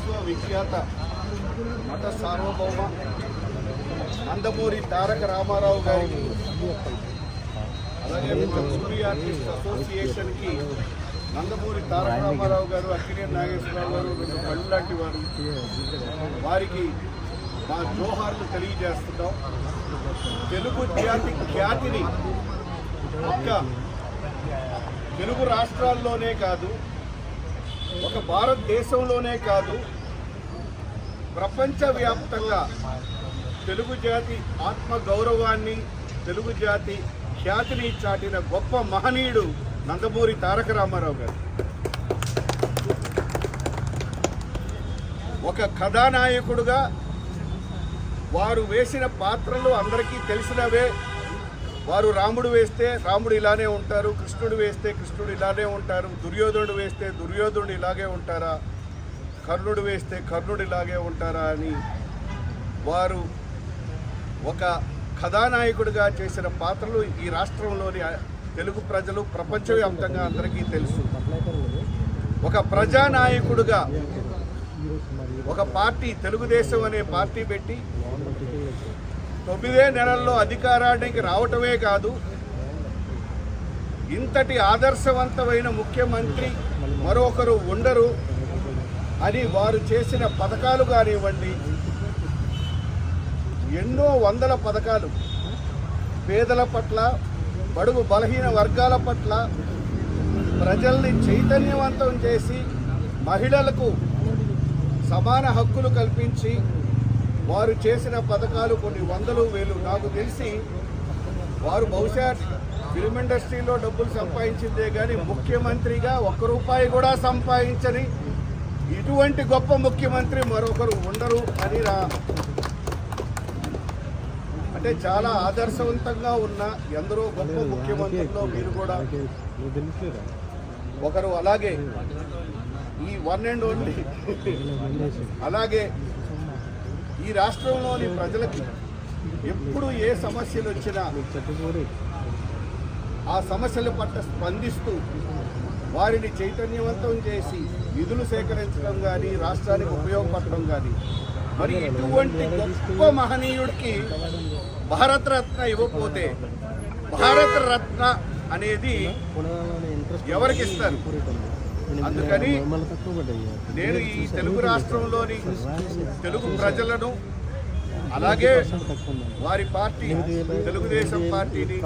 విశ్వవిఖ్యాత నట సార్వభౌమ నందమూరి తారక రామారావు గారికి, అలాగే మూవీ ఆర్టిస్ట్ అసోసియేషన్కి నందమూరి తారక రామారావు గారు, అక్కినేని నాగేశ్వరరావు గారు రెండు కళ్ళు లాంటి వారు, వారికి మా జోహార్లు తెలియజేస్తున్నాం. తెలుగు జాతి ఖ్యాతిని ఒక్క తెలుగు రాష్ట్రాల్లోనే కాదు, ఒక భారతదేశంలోనే కాదు, ప్రపంచవ్యాప్తంగా తెలుగు జాతి ఆత్మగౌరవాన్ని, తెలుగు జాతి ఖ్యాతిని చాటిన గొప్ప మహనీయుడు నందమూరి తారక రామారావు గారు. ఒక కథానాయకుడుగా వారు వేసిన పాత్రలు అందరికీ తెలిసినవే. వారు రాముడు వేస్తే రాముడు ఇలానే ఉంటారు, కృష్ణుడు వేస్తే కృష్ణుడు ఇలానే ఉంటారు, దుర్యోధనుడు వేస్తే దుర్యోధనుడు ఇలాగే ఉంటారా, కర్ణుడు వేస్తే కర్ణుడు ఇలాగే ఉంటారా అని వారు ఒక కథానాయకుడిగా చేసిన పాత్రలు ఈ రాష్ట్రంలోని తెలుగు ప్రజలు ప్రపంచవ్యాప్తంగా అందరికీ తెలుసు. ఒక ప్రజానాయకుడిగా ఒక పార్టీ, తెలుగుదేశం అనే పార్టీ పెట్టి 9 నెలల్లో అధికారానికి రావటమే కాదు, ఇంతటి ఆదర్శవంతమైన ముఖ్యమంత్రి మరొకరు ఉండరు అని వారు చేసిన పథకాలు కానివ్వండి, ఎన్నో వందల పథకాలు పేదల పట్ల, బడుగు బలహీన వర్గాల పట్ల ప్రజల్ని చైతన్యవంతం చేసి మహిళలకు సమాన హక్కులు కల్పించి వారు చేసిన పథకాలు కొన్ని వందలు వేలు. నాకు తెలిసి వారు బహుశా ఫిల్మ్ ఇండస్ట్రీలో డబ్బులు సంపాదించిందే కానీ ముఖ్యమంత్రిగా ₹1 కూడా సంపాదించని ఇటువంటి గొప్ప ముఖ్యమంత్రి మరొకరు ఉండరు అని అంటే చాలా ఆదర్శవంతంగా ఉన్న ఎందరో గొప్ప ముఖ్యమంత్రుల్లో మీరు కూడా ఒకరు. అలాగే ఈ వన్ అండ్ ఓన్లీ, అలాగే ఈ రాష్ట్రంలోని ప్రజలకి ఎప్పుడు ఏ సమస్యలు వచ్చినా ఆ సమస్యల పట్ల స్పందిస్తూ వారిని చైతన్యవంతం చేసి నిధులు సేకరించడం కానీ, రాష్ట్రానికి ఉపయోగపడటం కానీ, మరి ఇటువంటి గొప్ప మహనీయుడికి భారతరత్న ఇవ్వకపోతే భారతరత్న అనేది ఎవరికి ఇస్తారు? అందుకని నేను ఈ తెలుగు రాష్ట్రంలోని తెలుగు ప్రజలను, అలాగే వారి పార్టీ తెలుగుదేశం పార్టీని